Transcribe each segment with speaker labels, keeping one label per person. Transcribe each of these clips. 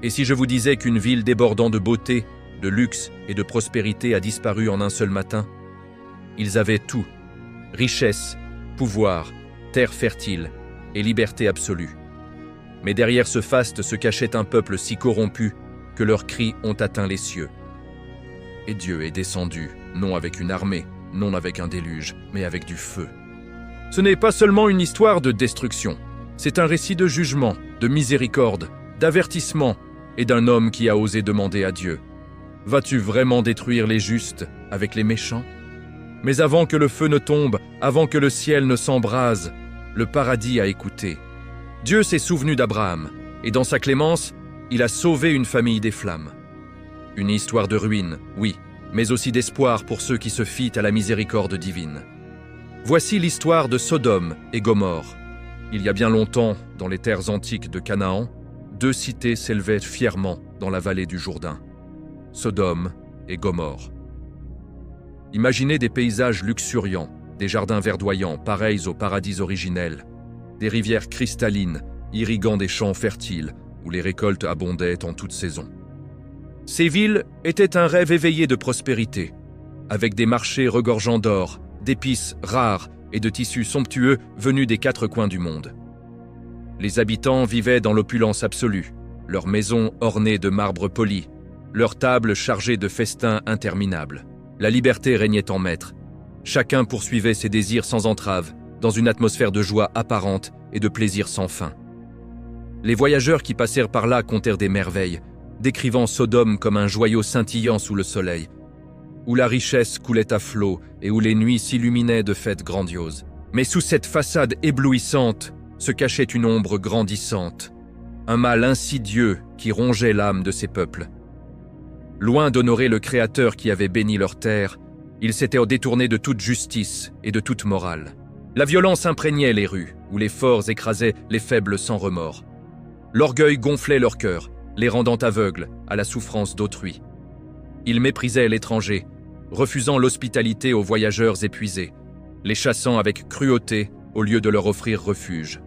Speaker 1: Et si je vous disais qu'une ville débordant de beauté, de luxe et de prospérité a disparu en un seul matin? Ils avaient tout, richesse, pouvoir, terre fertile et liberté absolue. Mais derrière ce faste se cachait un peuple si corrompu que leurs cris ont atteint les cieux. Et Dieu est descendu, non avec une armée, non avec un déluge, mais avec du feu. Ce n'est pas seulement une histoire de destruction, c'est un récit de jugement, de miséricorde, d'avertissement et d'un homme qui a osé demander à Dieu: « Vas-tu vraiment détruire les justes avec les méchants ?» Mais avant que le feu ne tombe, avant que le ciel ne s'embrase, le paradis a écouté. Dieu s'est souvenu d'Abraham, et dans sa clémence, il a sauvé une famille des flammes. Une histoire de ruine, oui, mais aussi d'espoir pour ceux qui se fient à la miséricorde divine. Voici l'histoire de Sodome et Gomorrhe. Il y a bien longtemps, dans les terres antiques de Canaan, deux cités s'élevaient fièrement dans la vallée du Jourdain: Sodome et Gomorrhe. Imaginez des paysages luxuriants, des jardins verdoyants pareils au paradis originel, des rivières cristallines irriguant des champs fertiles où les récoltes abondaient en toute saison. Ces villes étaient un rêve éveillé de prospérité, avec des marchés regorgeant d'or, d'épices rares et de tissus somptueux venus des quatre coins du monde. Les habitants vivaient dans l'opulence absolue, leurs maisons ornées de marbre poli, leurs tables chargées de festins interminables. La liberté régnait en maître. Chacun poursuivait ses désirs sans entrave, dans une atmosphère de joie apparente et de plaisir sans fin. Les voyageurs qui passèrent par là contèrent des merveilles, décrivant Sodome comme un joyau scintillant sous le soleil, où la richesse coulait à flots et où les nuits s'illuminaient de fêtes grandioses. Mais sous cette façade éblouissante se cachait une ombre grandissante, un mal insidieux qui rongeait l'âme de ces peuples. Loin d'honorer le Créateur qui avait béni leur terre, ils s'étaient détournés de toute justice et de toute morale. La violence imprégnait les rues, où les forts écrasaient les faibles sans remords. L'orgueil gonflait leur cœur, les rendant aveugles à la souffrance d'autrui. Ils méprisaient l'étranger, refusant l'hospitalité aux voyageurs épuisés, les chassant avec cruauté au lieu de leur offrir refuge.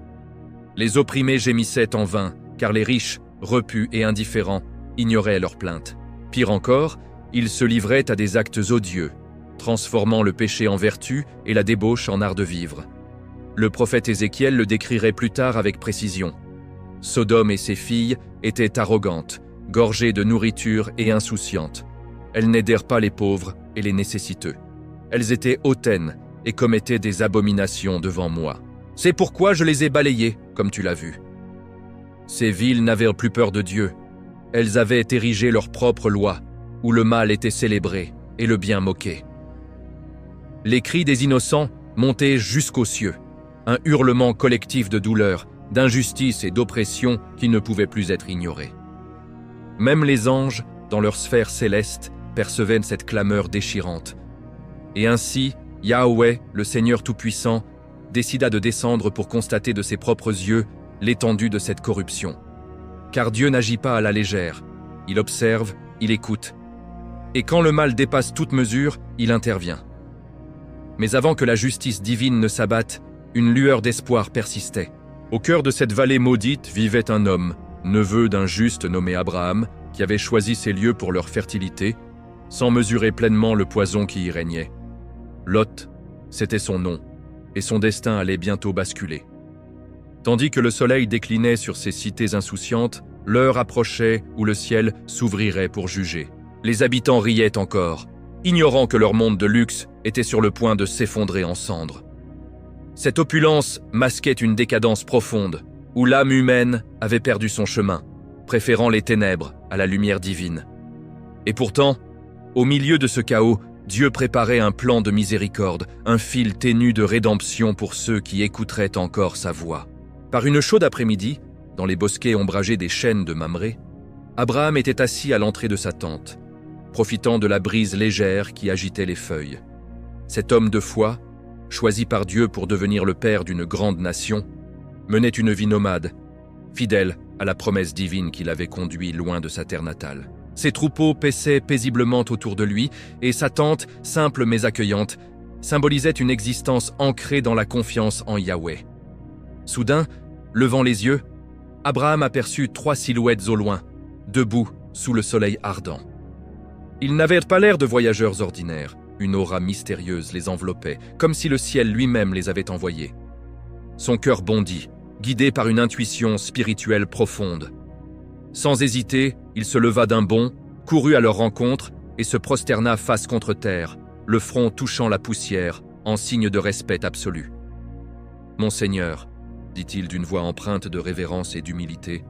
Speaker 1: Les opprimés gémissaient en vain, car les riches, repus et indifférents, ignoraient leurs plaintes. Pire encore, ils se livraient à des actes odieux, transformant le péché en vertu et la débauche en art de vivre. Le prophète Ézéchiel le décrirait plus tard avec précision. Sodome et ses filles étaient arrogantes, gorgées de nourriture et insouciantes. Elles n'aidèrent pas les pauvres et les nécessiteux. Elles étaient hautaines et commettaient des abominations devant moi. C'est pourquoi je les ai balayées, comme tu l'as vu. Ces villes n'avaient plus peur de Dieu. Elles avaient érigé leur propre loi, où le mal était célébré et le bien moqué. Les cris des innocents montaient jusqu'aux cieux, un hurlement collectif de douleur, d'injustice et d'oppression qui ne pouvait plus être ignoré. Même les anges, dans leur sphère céleste, percevaient cette clameur déchirante. Et ainsi, Yahweh, le Seigneur Tout-Puissant, décida de descendre pour constater de ses propres yeux l'étendue de cette corruption. Car Dieu n'agit pas à la légère, il observe, il écoute. Et quand le mal dépasse toute mesure, il intervient. Mais avant que la justice divine ne s'abatte, une lueur d'espoir persistait. Au cœur de cette vallée maudite vivait un homme, neveu d'un juste nommé Abraham, qui avait choisi ces lieux pour leur fertilité, sans mesurer pleinement le poison qui y régnait. Lot, c'était son nom, et son destin allait bientôt basculer. Tandis que le soleil déclinait sur ces cités insouciantes, l'heure approchait où le ciel s'ouvrirait pour juger. Les habitants riaient encore, ignorant que leur monde de luxe était sur le point de s'effondrer en cendres. Cette opulence masquait une décadence profonde, où l'âme humaine avait perdu son chemin, préférant les ténèbres à la lumière divine. Et pourtant, au milieu de ce chaos, Dieu préparait un plan de miséricorde, un fil ténu de rédemption pour ceux qui écouteraient encore sa voix. Par une chaude après-midi, dans les bosquets ombragés des chênes de Mamré, Abraham était assis à l'entrée de sa tente, profitant de la brise légère qui agitait les feuilles. Cet homme de foi, choisi par Dieu pour devenir le père d'une grande nation, menait une vie nomade, fidèle à la promesse divine qui l'avait conduit loin de sa terre natale. Ses troupeaux paissaient paisiblement autour de lui, et sa tente, simple mais accueillante, symbolisait une existence ancrée dans la confiance en Yahweh. Soudain, levant les yeux, Abraham aperçut 3 silhouettes au loin, debout sous le soleil ardent. Ils n'avaient pas l'air de voyageurs ordinaires. Une aura mystérieuse les enveloppait, comme si le ciel lui-même les avait envoyés. Son cœur bondit, guidé par une intuition spirituelle profonde. Sans hésiter, il se leva d'un bond, courut à leur rencontre et se prosterna face contre terre, le front touchant la poussière, en signe de respect absolu. « Monseigneur, dit-il d'une voix empreinte de révérence et d'humilité,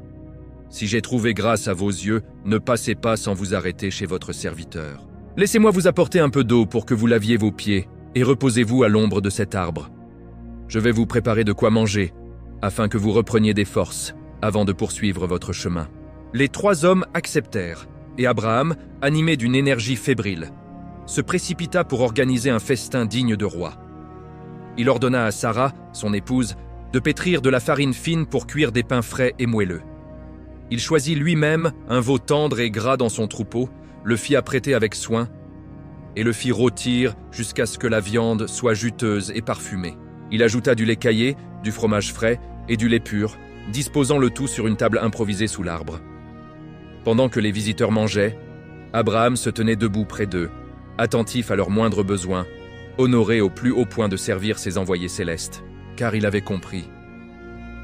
Speaker 1: si j'ai trouvé grâce à vos yeux, ne passez pas sans vous arrêter chez votre serviteur. Laissez-moi vous apporter un peu d'eau pour que vous laviez vos pieds et reposez-vous à l'ombre de cet arbre. Je vais vous préparer de quoi manger, afin que vous repreniez des forces avant de poursuivre votre chemin. » Les 3 hommes acceptèrent, et Abraham, animé d'une énergie fébrile, se précipita pour organiser un festin digne de roi. Il ordonna à Sarah, son épouse, de pétrir de la farine fine pour cuire des pains frais et moelleux. Il choisit lui-même un veau tendre et gras dans son troupeau, le fit apprêter avec soin, et le fit rôtir jusqu'à ce que la viande soit juteuse et parfumée. Il ajouta du lait caillé, du fromage frais et du lait pur, disposant le tout sur une table improvisée sous l'arbre. Pendant que les visiteurs mangeaient, Abraham se tenait debout près d'eux, attentif à leurs moindres besoins, honoré au plus haut point de servir ses envoyés célestes, car il avait compris.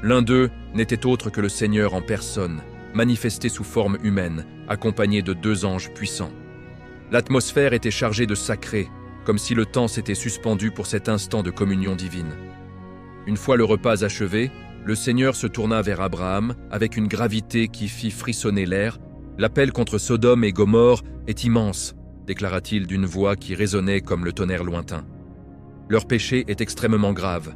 Speaker 1: L'un d'eux n'était autre que le Seigneur en personne, manifesté sous forme humaine, accompagné de 2 anges puissants. L'atmosphère était chargée de sacré, comme si le temps s'était suspendu pour cet instant de communion divine. Une fois le repas achevé, le Seigneur se tourna vers Abraham avec une gravité qui fit frissonner l'air. « L'appel contre Sodome et Gomorrhe est immense », déclara-t-il d'une voix qui résonnait comme le tonnerre lointain. « Leur péché est extrêmement grave.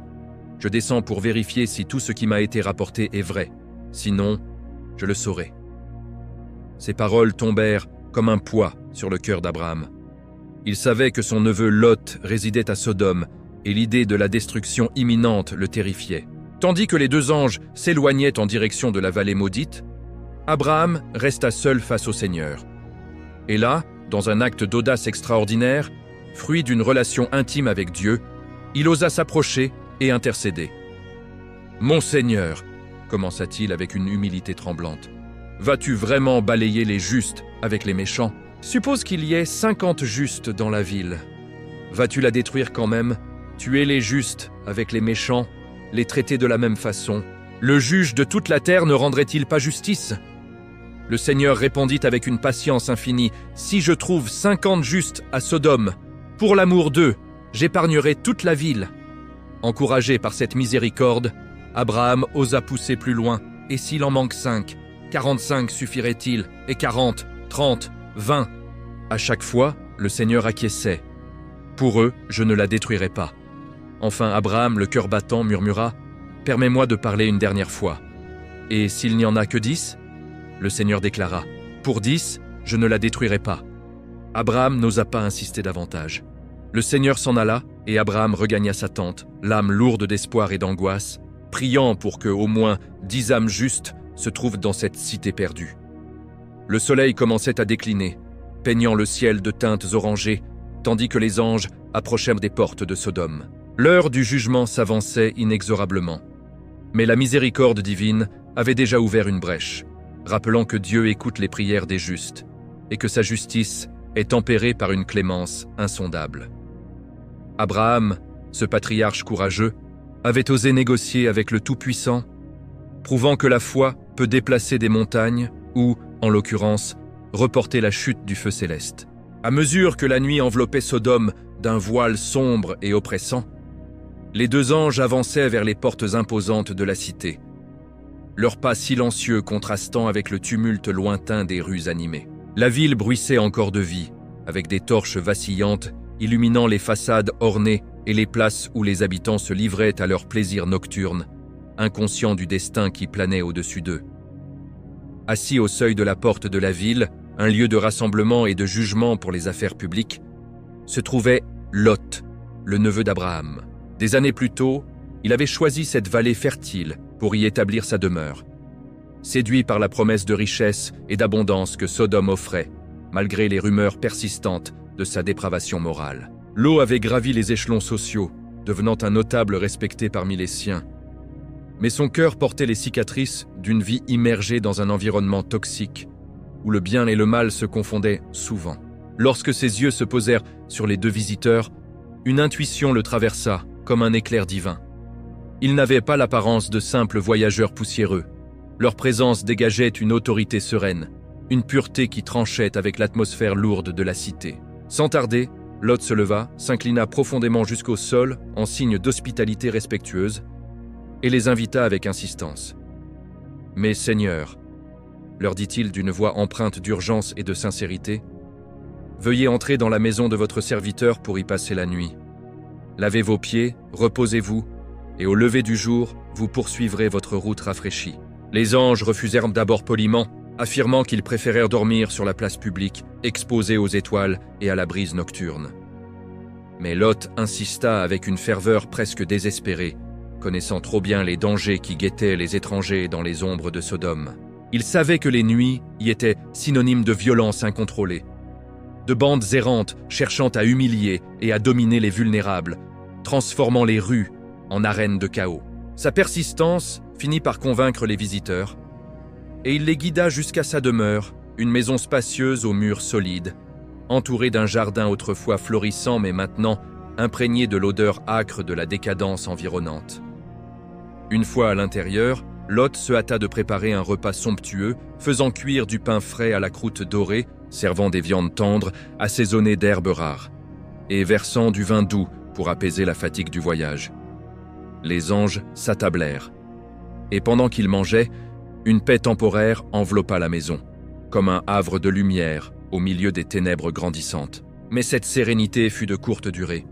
Speaker 1: Je descends pour vérifier si tout ce qui m'a été rapporté est vrai. Sinon, je le saurai. » Ces paroles tombèrent comme un poids sur le cœur d'Abraham. Il savait que son neveu Lot résidait à Sodome et l'idée de la destruction imminente le terrifiait. Tandis que les 2 anges s'éloignaient en direction de la vallée maudite, Abraham resta seul face au Seigneur. Et là, dans un acte d'audace extraordinaire, fruit d'une relation intime avec Dieu, il osa s'approcher et intercéder. « Mon Seigneur, » commença-t-il avec une humilité tremblante, « vas-tu vraiment balayer les justes avec les méchants ? Suppose qu'il y ait 50 justes dans la ville. Vas-tu la détruire quand même, tuer les justes avec les méchants, les traiter de la même façon? Le juge de toute la terre ne rendrait-il pas justice ?» Le Seigneur répondit avec une patience infinie, « Si je trouve 50 justes à Sodome, pour l'amour d'eux, j'épargnerai toute la ville. » Encouragé par cette miséricorde, Abraham osa pousser plus loin, « Et s'il en manque 5, 45 suffirait-il, et 40, 30, 20 ?» À chaque fois, le Seigneur acquiesçait. « Pour eux, je ne la détruirai pas. » Enfin, Abraham, le cœur battant, murmura, « Permets-moi de parler une dernière fois. » Et s'il n'y en a que 10 ? Le Seigneur déclara, « Pour 10, je ne la détruirai pas. » Abraham n'osa pas insister davantage. Le Seigneur s'en alla, et Abraham regagna sa tente, l'âme lourde d'espoir et d'angoisse, priant pour que, au moins, 10 âmes justes se trouvent dans cette cité perdue. Le soleil commençait à décliner, peignant le ciel de teintes orangées, tandis que les anges approchèrent des portes de Sodome. L'heure du jugement s'avançait inexorablement. Mais la miséricorde divine avait déjà ouvert une brèche, rappelant que Dieu écoute les prières des justes et que sa justice est tempérée par une clémence insondable. Abraham, ce patriarche courageux, avait osé négocier avec le Tout-Puissant, prouvant que la foi peut déplacer des montagnes ou, en l'occurrence, reporter la chute du feu céleste. À mesure que la nuit enveloppait Sodome d'un voile sombre et oppressant, les 2 anges avançaient vers les portes imposantes de la cité, leurs pas silencieux contrastant avec le tumulte lointain des rues animées. La ville bruissait encore de vie, avec des torches vacillantes illuminant les façades ornées et les places où les habitants se livraient à leurs plaisirs nocturnes, inconscients du destin qui planait au-dessus d'eux. Assis au seuil de la porte de la ville, un lieu de rassemblement et de jugement pour les affaires publiques, se trouvait Lot, le neveu d'Abraham. Des années plus tôt, il avait choisi cette vallée fertile pour y établir sa demeure. Séduit par la promesse de richesse et d'abondance que Sodome offrait, malgré les rumeurs persistantes de sa dépravation morale. Lot avait gravi les échelons sociaux, devenant un notable respecté parmi les siens. Mais son cœur portait les cicatrices d'une vie immergée dans un environnement toxique, où le bien et le mal se confondaient souvent. Lorsque ses yeux se posèrent sur les deux visiteurs, une intuition le traversa comme un éclair divin. Ils n'avaient pas l'apparence de simples voyageurs poussiéreux. Leur présence dégageait une autorité sereine, une pureté qui tranchait avec l'atmosphère lourde de la cité. Sans tarder, Lot se leva, s'inclina profondément jusqu'au sol en signe d'hospitalité respectueuse et les invita avec insistance. « Mes seigneurs, leur dit-il d'une voix empreinte d'urgence et de sincérité, veuillez entrer dans la maison de votre serviteur pour y passer la nuit. Lavez vos pieds, reposez-vous, et au lever du jour, vous poursuivrez votre route rafraîchie. » Les anges refusèrent d'abord poliment, affirmant qu'ils préférèrent dormir sur la place publique, exposés aux étoiles et à la brise nocturne. Mais Lot insista avec une ferveur presque désespérée, connaissant trop bien les dangers qui guettaient les étrangers dans les ombres de Sodome. Il savait que les nuits y étaient synonymes de violence incontrôlée, de bandes errantes cherchant à humilier et à dominer les vulnérables, transformant les rues en arènes de chaos. Sa persistance finit par convaincre les visiteurs, et il les guida jusqu'à sa demeure, une maison spacieuse aux murs solides, entourée d'un jardin autrefois florissant mais maintenant imprégné de l'odeur âcre de la décadence environnante. Une fois à l'intérieur, Lot se hâta de préparer un repas somptueux, faisant cuire du pain frais à la croûte dorée, servant des viandes tendres, assaisonnées d'herbes rares, et versant du vin doux pour apaiser la fatigue du voyage. Les anges s'attablèrent, et pendant qu'ils mangeaient, une paix temporaire enveloppa la maison, comme un havre de lumière au milieu des ténèbres grandissantes. Mais cette sérénité fut de courte durée.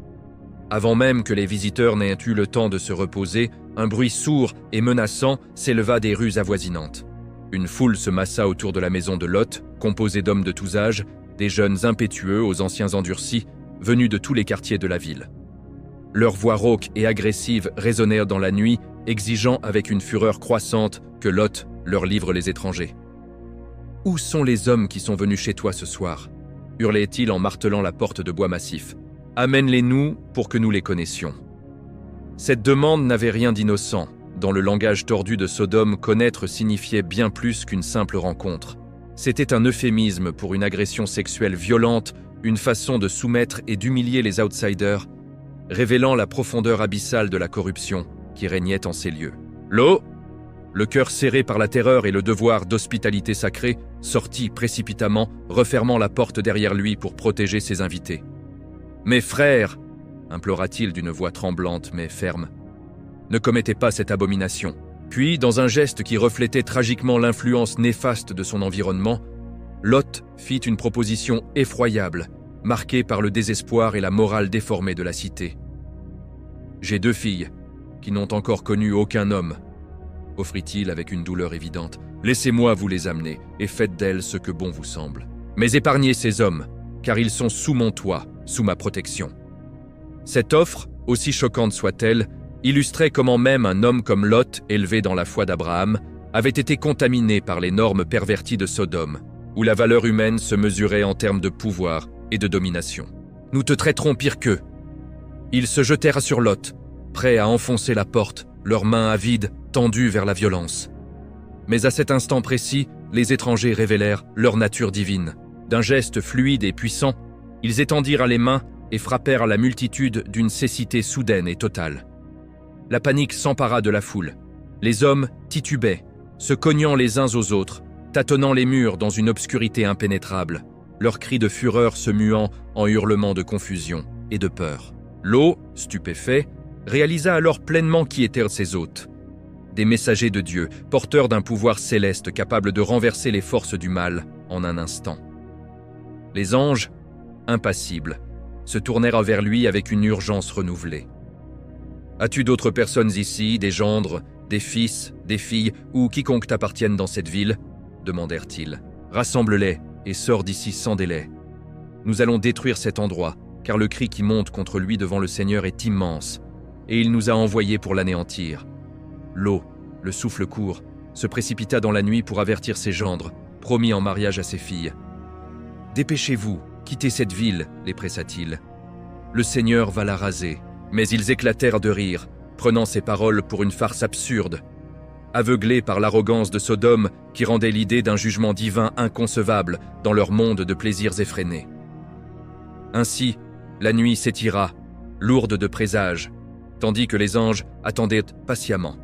Speaker 1: Avant même que les visiteurs n'aient eu le temps de se reposer, un bruit sourd et menaçant s'éleva des rues avoisinantes. Une foule se massa autour de la maison de Lot, composée d'hommes de tous âges, des jeunes impétueux aux anciens endurcis, venus de tous les quartiers de la ville. Leurs voix rauques et agressives résonnèrent dans la nuit, exigeant avec une fureur croissante que Lot leur livre les étrangers. « Où sont les hommes qui sont venus chez toi ce soir ?» hurlait-il en martelant la porte de bois massif. « Amène-les-nous pour que nous les connaissions. » Cette demande n'avait rien d'innocent. Dans le langage tordu de Sodome, connaître signifiait bien plus qu'une simple rencontre. C'était un euphémisme pour une agression sexuelle violente, une façon de soumettre et d'humilier les outsiders, révélant la profondeur abyssale de la corruption qui régnait en ces lieux. L'eau, le cœur serré par la terreur et le devoir d'hospitalité sacrée, sortit précipitamment, refermant la porte derrière lui pour protéger ses invités. « Mes frères !» implora-t-il d'une voix tremblante mais ferme. « Ne commettez pas cette abomination. » Puis, dans un geste qui reflétait tragiquement l'influence néfaste de son environnement, Lot fit une proposition effroyable, marquée par le désespoir et la morale déformée de la cité. « J'ai 2 filles, qui n'ont encore connu aucun homme, » offrit-il avec une douleur évidente. « Laissez-moi vous les amener, et faites d'elles ce que bon vous semble. Mais épargnez ces hommes, car ils sont sous mon toit, sous ma protection. » Cette offre, aussi choquante soit-elle, illustrait comment même un homme comme Lot, élevé dans la foi d'Abraham, avait été contaminé par les normes perverties de Sodome, où la valeur humaine se mesurait en termes de pouvoir et de domination. « Nous te traiterons pire qu'eux. » Ils se jetèrent sur Lot, prêts à enfoncer la porte, leurs mains avides, tendues vers la violence. Mais à cet instant précis, les étrangers révélèrent leur nature divine. D'un geste fluide et puissant, ils étendirent les mains et frappèrent la multitude d'une cécité soudaine et totale. La panique s'empara de la foule. Les hommes titubaient, se cognant les uns aux autres, tâtonnant les murs dans une obscurité impénétrable, leurs cris de fureur se muant en hurlements de confusion et de peur. L'eau, stupéfait, réalisa alors pleinement qui étaient ses hôtes. Des messagers de Dieu, porteurs d'un pouvoir céleste capable de renverser les forces du mal en un instant. Les anges, impassibles, se tournèrent vers lui avec une urgence renouvelée. « As-tu d'autres personnes ici, des gendres, des fils, des filles, ou quiconque t'appartienne dans cette ville ?» demandèrent-ils. « Rassemble-les et sors d'ici sans délai. Nous allons détruire cet endroit, car le cri qui monte contre lui devant le Seigneur est immense, et il nous a envoyés pour l'anéantir. » L'eau, le souffle court, se précipita dans la nuit pour avertir ses gendres, promis en mariage à ses filles. « Dépêchez-vous, quittez cette ville, les pressa-t-il. Le Seigneur va la raser. » Mais ils éclatèrent de rire, prenant ces paroles pour une farce absurde. aveuglés par l'arrogance de Sodome qui rendait l'idée d'un jugement divin inconcevable dans leur monde de plaisirs effrénés. Ainsi, la nuit s'étira, lourde de présages, tandis que les anges attendaient patiemment,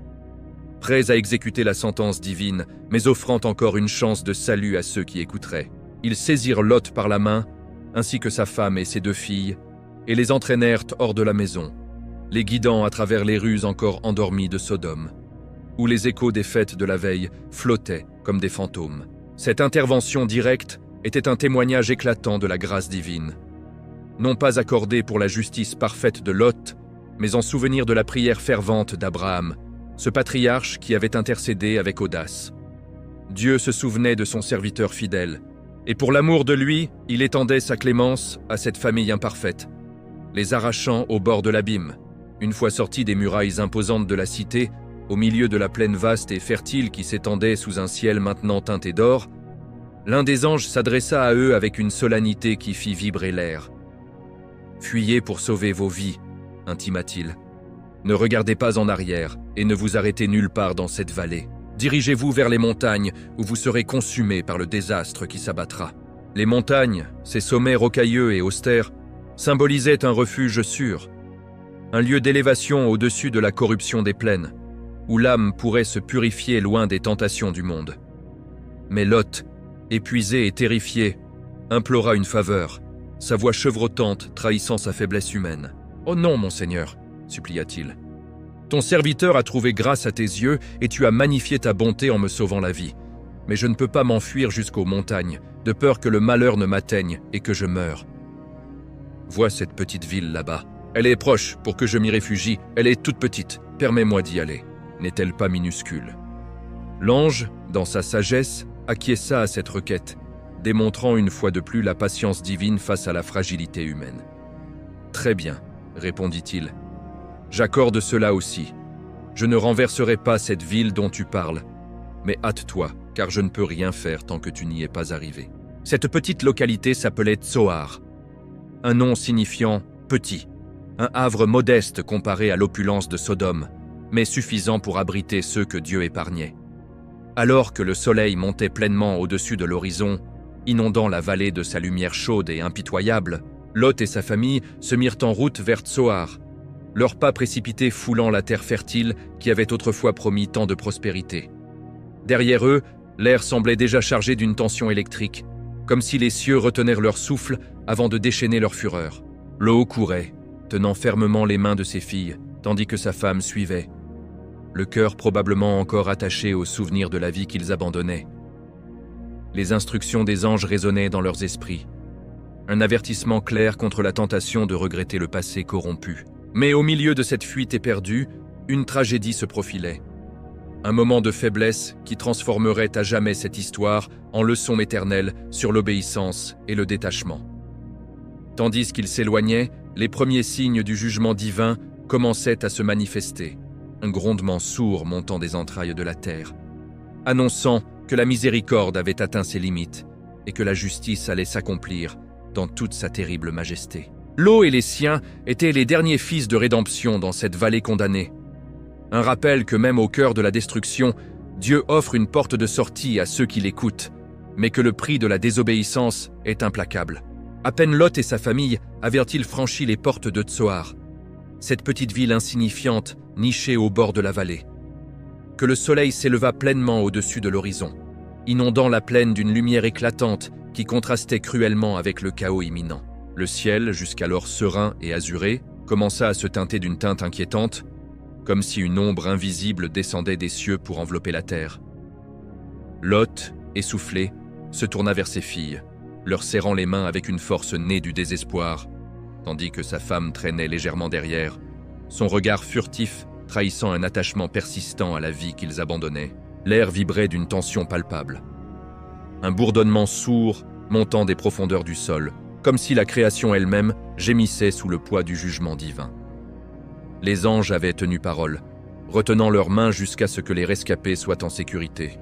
Speaker 1: prêts à exécuter la sentence divine, mais offrant encore une chance de salut à ceux qui écouteraient. Ils saisirent Lot par la main, ainsi que sa femme et ses 2 filles, et les entraînèrent hors de la maison, les guidant à travers les rues encore endormies de Sodome, où les échos des fêtes de la veille flottaient comme des fantômes. Cette intervention directe était un témoignage éclatant de la grâce divine, non pas accordée pour la justice parfaite de Lot, mais en souvenir de la prière fervente d'Abraham, ce patriarche qui avait intercédé avec audace. Dieu se souvenait de son serviteur fidèle, et pour l'amour de lui, il étendait sa clémence à cette famille imparfaite, les arrachant au bord de l'abîme. Une fois sortis des murailles imposantes de la cité, au milieu de la plaine vaste et fertile qui s'étendait sous un ciel maintenant teinté d'or, l'un des anges s'adressa à eux avec une solennité qui fit vibrer l'air. « Fuyez pour sauver vos vies », intima-t-il. « Ne regardez pas en arrière et ne vous arrêtez nulle part dans cette vallée. Dirigez-vous vers les montagnes où vous serez consumés par le désastre qui s'abattra. » Les montagnes, ces sommets rocailleux et austères, symbolisaient un refuge sûr, un lieu d'élévation au-dessus de la corruption des plaines, où l'âme pourrait se purifier loin des tentations du monde. Mais Lot, épuisé et terrifié, implora une faveur, sa voix chevrotante trahissant sa faiblesse humaine. « Oh non, mon Seigneur !» supplia-t-il. « Ton serviteur a trouvé grâce à tes yeux et tu as magnifié ta bonté en me sauvant la vie. Mais je ne peux pas m'enfuir jusqu'aux montagnes, de peur que le malheur ne m'atteigne et que je meure. Vois cette petite ville là-bas. Elle est proche pour que je m'y réfugie. Elle est toute petite. Permets-moi d'y aller. N'est-elle pas minuscule ?» L'ange, dans sa sagesse, acquiesça à cette requête, démontrant une fois de plus la patience divine face à la fragilité humaine. « Très bien, » répondit-il. « J'accorde cela aussi. Je ne renverserai pas cette ville dont tu parles. Mais hâte-toi, car je ne peux rien faire tant que tu n'y es pas arrivé. » Cette petite localité s'appelait Tsoar, un nom signifiant « petit », un havre modeste comparé à l'opulence de Sodome, mais suffisant pour abriter ceux que Dieu épargnait. Alors que le soleil montait pleinement au-dessus de l'horizon, inondant la vallée de sa lumière chaude et impitoyable, Lot et sa famille se mirent en route vers Tsoar, leurs pas précipités foulant la terre fertile qui avait autrefois promis tant de prospérité. Derrière eux, l'air semblait déjà chargé d'une tension électrique, comme si les cieux retenaient leur souffle avant de déchaîner leur fureur. L'eau courait, tenant fermement les mains de ses filles, tandis que sa femme suivait, le cœur probablement encore attaché au souvenir de la vie qu'ils abandonnaient. Les instructions des anges résonnaient dans leurs esprits, un avertissement clair contre la tentation de regretter le passé corrompu. Mais au milieu de cette fuite éperdue, une tragédie se profilait. Un moment de faiblesse qui transformerait à jamais cette histoire en leçon éternelle sur l'obéissance et le détachement. Tandis qu'ils s'éloignaient, les premiers signes du jugement divin commençaient à se manifester, un grondement sourd montant des entrailles de la terre, annonçant que la miséricorde avait atteint ses limites et que la justice allait s'accomplir dans toute sa terrible majesté. Lot et les siens étaient les derniers fils de rédemption dans cette vallée condamnée. Un rappel que même au cœur de la destruction, Dieu offre une porte de sortie à ceux qui l'écoutent, mais que le prix de la désobéissance est implacable. À peine Lot et sa famille avaient-ils franchi les portes de Tsoar, cette petite ville insignifiante nichée au bord de la vallée, que le soleil s'éleva pleinement au-dessus de l'horizon, inondant la plaine d'une lumière éclatante qui contrastait cruellement avec le chaos imminent. Le ciel, jusqu'alors serein et azuré, commença à se teinter d'une teinte inquiétante, comme si une ombre invisible descendait des cieux pour envelopper la terre. Lot, essoufflé, se tourna vers ses filles, leur serrant les mains avec une force née du désespoir, tandis que sa femme traînait légèrement derrière, son regard furtif trahissant un attachement persistant à la vie qu'ils abandonnaient. L'air vibrait d'une tension palpable. Un bourdonnement sourd montant des profondeurs du sol, comme si la création elle-même gémissait sous le poids du jugement divin. Les anges avaient tenu parole, retenant leurs mains jusqu'à ce que les rescapés soient en sécurité.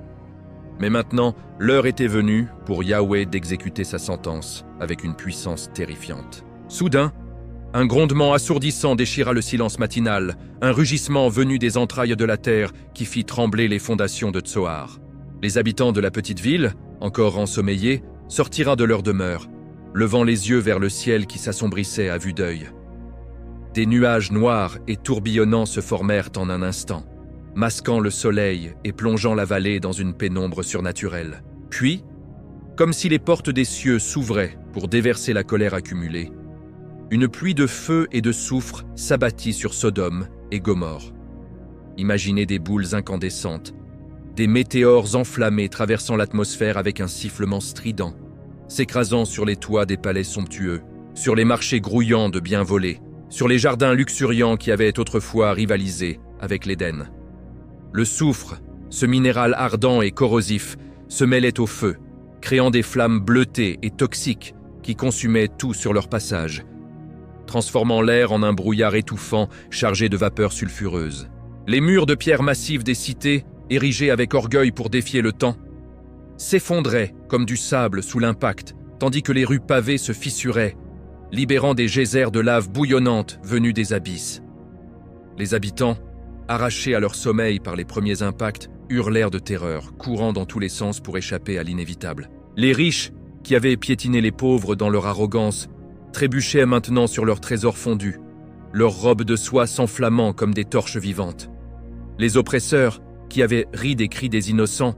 Speaker 1: Mais maintenant, l'heure était venue pour Yahweh d'exécuter sa sentence avec une puissance terrifiante. Soudain, Un grondement assourdissant déchira le silence matinal, un rugissement venu des entrailles de la terre qui fit trembler les fondations de Tsoar. Les habitants de la petite ville, encore ensommeillés, sortirent de leur demeure, levant les yeux vers le ciel qui s'assombrissait à vue d'œil. Des nuages noirs et tourbillonnants se formèrent en un instant, masquant le soleil et plongeant la vallée dans une pénombre surnaturelle. Puis, comme si les portes des cieux s'ouvraient pour déverser la colère accumulée, une pluie de feu et de soufre s'abattit sur Sodome et Gomorrhe. Imaginez des boules incandescentes, des météores enflammés traversant l'atmosphère avec un sifflement strident, s'écrasant sur les toits des palais somptueux, sur les marchés grouillants de biens volés, sur les jardins luxuriants qui avaient autrefois rivalisé avec l'Éden. Le soufre, ce minéral ardent et corrosif, se mêlait au feu, créant des flammes bleutées et toxiques qui consumaient tout sur leur passage, transformant l'air en un brouillard étouffant chargé de vapeurs sulfureuses. Les murs de pierre massives des cités, érigés avec orgueil pour défier le temps, s'effondraient comme du sable sous l'impact, tandis que les rues pavées se fissuraient, libérant des geysers de lave bouillonnante venus des abysses. Les habitants, arrachés à leur sommeil par les premiers impacts, hurlèrent de terreur, courant dans tous les sens pour échapper à l'inévitable. Les riches, qui avaient piétiné les pauvres dans leur arrogance, trébuchaient maintenant sur leurs trésors fondus, leurs robes de soie s'enflammant comme des torches vivantes. Les oppresseurs, qui avaient ri des cris des innocents,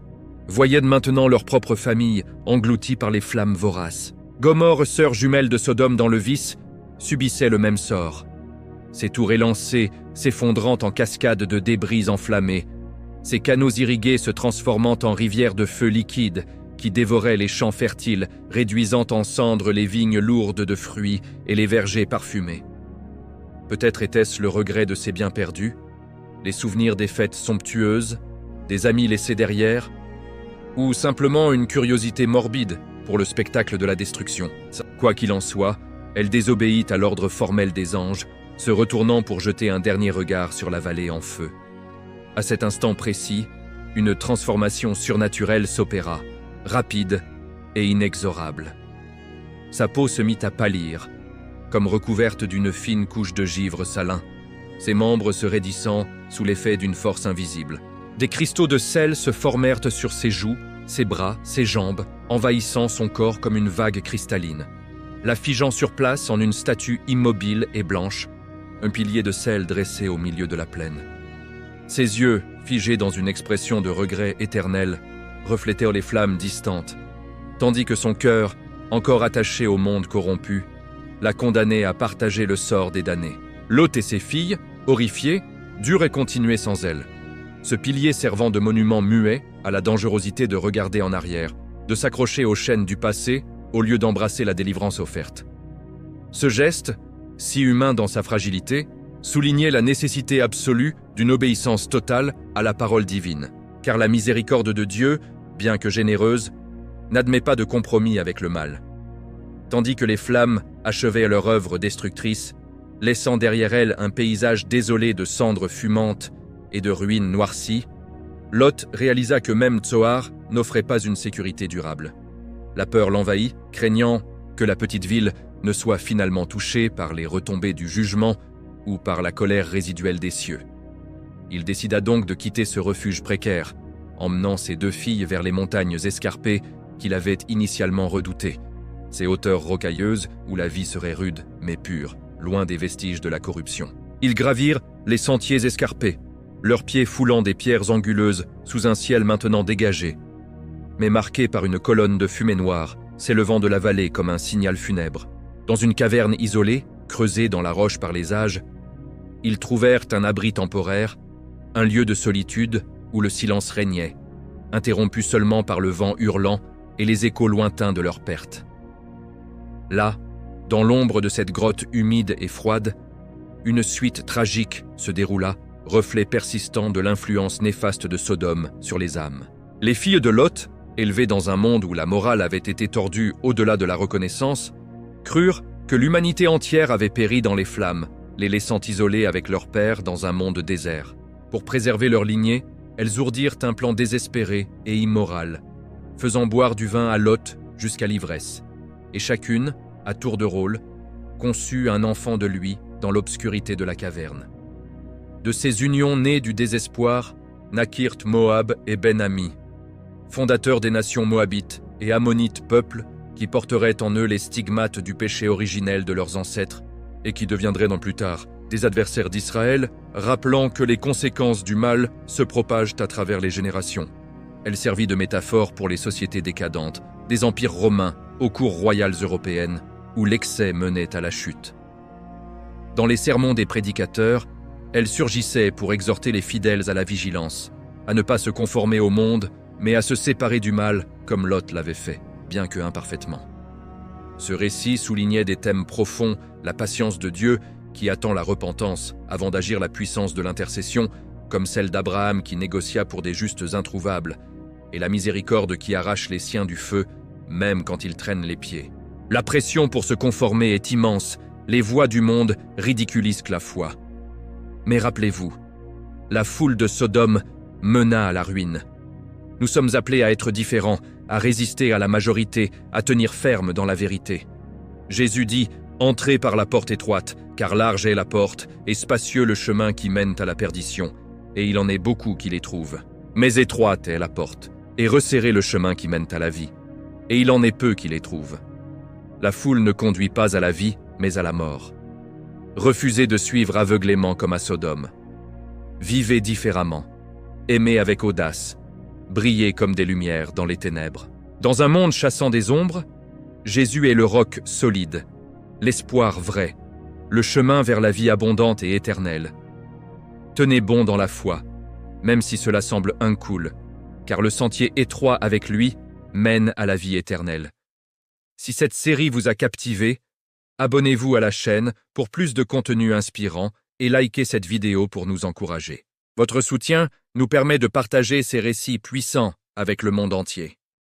Speaker 1: voyaient maintenant leur propre famille engloutie par les flammes voraces. Gomorrhe, sœur jumelle de Sodome dans le vice, subissait le même sort. Ses tours élancées s'effondrant en cascades de débris enflammés, ses canaux irrigués se transformant en rivières de feu liquide qui dévoraient les champs fertiles, réduisant en cendres les vignes lourdes de fruits et les vergers parfumés. Peut-être était-ce le regret de ses biens perdus, les souvenirs des fêtes somptueuses, des amis laissés derrière, ou simplement une curiosité morbide pour le spectacle de la destruction. Quoi qu'il en soit, elle désobéit à l'ordre formel des anges, se retournant pour jeter un dernier regard sur la vallée en feu. À cet instant précis, une transformation surnaturelle s'opéra, rapide et inexorable. Sa peau se mit à pâlir, comme recouverte d'une fine couche de givre salin, ses membres se raidissant sous l'effet d'une force invisible. Des cristaux de sel se formèrent sur ses joues, ses bras, ses jambes, envahissant son corps comme une vague cristalline, la figeant sur place en une statue immobile et blanche, un pilier de sel dressé au milieu de la plaine. Ses yeux, figés dans une expression de regret éternel, reflétèrent les flammes distantes, tandis que son cœur, encore attaché au monde corrompu, la condamnait à partager le sort des damnés. Lot et ses filles, horrifiées, durent continuer sans elle, ce pilier servant de monument muet à la dangerosité de regarder en arrière, de s'accrocher aux chaînes du passé au lieu d'embrasser la délivrance offerte. Ce geste, si humain dans sa fragilité, soulignait la nécessité absolue d'une obéissance totale à la parole divine, car la miséricorde de Dieu, bien que généreuse, n'admet pas de compromis avec le mal. Tandis que les flammes achevaient leur œuvre destructrice, laissant derrière elles un paysage désolé de cendres fumantes et de ruines noircies, Lot réalisa que même Tsoar n'offrait pas une sécurité durable. La peur l'envahit, craignant que la petite ville ne soit finalement touchée par les retombées du jugement ou par la colère résiduelle des cieux. Il décida donc de quitter ce refuge précaire, emmenant ses 2 filles vers les montagnes escarpées qu'il avait initialement redoutées, ces hauteurs rocailleuses où la vie serait rude mais pure, loin des vestiges de la corruption. Ils gravirent les sentiers escarpés, leurs pieds foulant des pierres anguleuses sous un ciel maintenant dégagé, mais marqué par une colonne de fumée noire s'élevant de la vallée comme un signal funèbre. Dans une caverne isolée, creusée dans la roche par les âges, ils trouvèrent un abri temporaire, un lieu de solitude où le silence régnait, interrompu seulement par le vent hurlant et les échos lointains de leur perte. Là, dans l'ombre de cette grotte humide et froide, une suite tragique se déroula, reflet persistant de l'influence néfaste de Sodome sur les âmes. Les filles de Lot, élevées dans un monde où la morale avait été tordue au-delà de la reconnaissance, crurent que l'humanité entière avait péri dans les flammes, les laissant isolés avec leur père dans un monde désert. Pour préserver leur lignée, elles ourdirent un plan désespéré et immoral, faisant boire du vin à Lot jusqu'à l'ivresse, et chacune, à tour de rôle, conçut un enfant de lui dans l'obscurité de la caverne. De ces unions nées du désespoir naquirent Moab et Ben-Ami, fondateurs des nations moabites et ammonites, peuples qui porteraient en eux les stigmates du péché originel de leurs ancêtres et qui deviendraient dans plus tard des adversaires d'Israël, rappelant que les conséquences du mal se propagent à travers les générations. Elle servit de métaphore pour les sociétés décadentes, des empires romains aux cours royales européennes, où l'excès menait à la chute. Dans les sermons des prédicateurs, elle surgissait pour exhorter les fidèles à la vigilance, à ne pas se conformer au monde, mais à se séparer du mal comme Lot l'avait fait, bien que imparfaitement. Ce récit soulignait des thèmes profonds, la patience de Dieu qui attend la repentance avant d'agir, la puissance de l'intercession, comme celle d'Abraham qui négocia pour des justes introuvables, et la miséricorde qui arrache les siens du feu, même quand ils traînent les pieds. La pression pour se conformer est immense, les voies du monde ridiculisent la foi. Mais rappelez-vous, la foule de Sodome mena à la ruine. Nous sommes appelés à être différents, à résister à la majorité, à tenir ferme dans la vérité. Jésus dit « Entrez par la porte étroite, car large est la porte, et spacieux le chemin qui mène à la perdition, et il en est beaucoup qui les trouvent. Mais étroite est la porte, et resserré le chemin qui mène à la vie, et il en est peu qui les trouvent. La foule ne conduit pas à la vie, mais à la mort. Refusez de suivre aveuglément comme à Sodome. Vivez différemment, aimez avec audace, brillez comme des lumières dans les ténèbres. Dans un monde chassant des ombres, Jésus est le roc solide, l'espoir vrai, le chemin vers la vie abondante et éternelle. Tenez bon dans la foi, même si cela semble incool, car le sentier étroit avec lui mène à la vie éternelle. Si cette série vous a captivé, abonnez-vous à la chaîne pour plus de contenu inspirant et likez cette vidéo pour nous encourager. Votre soutien nous permet de partager ces récits puissants avec le monde entier.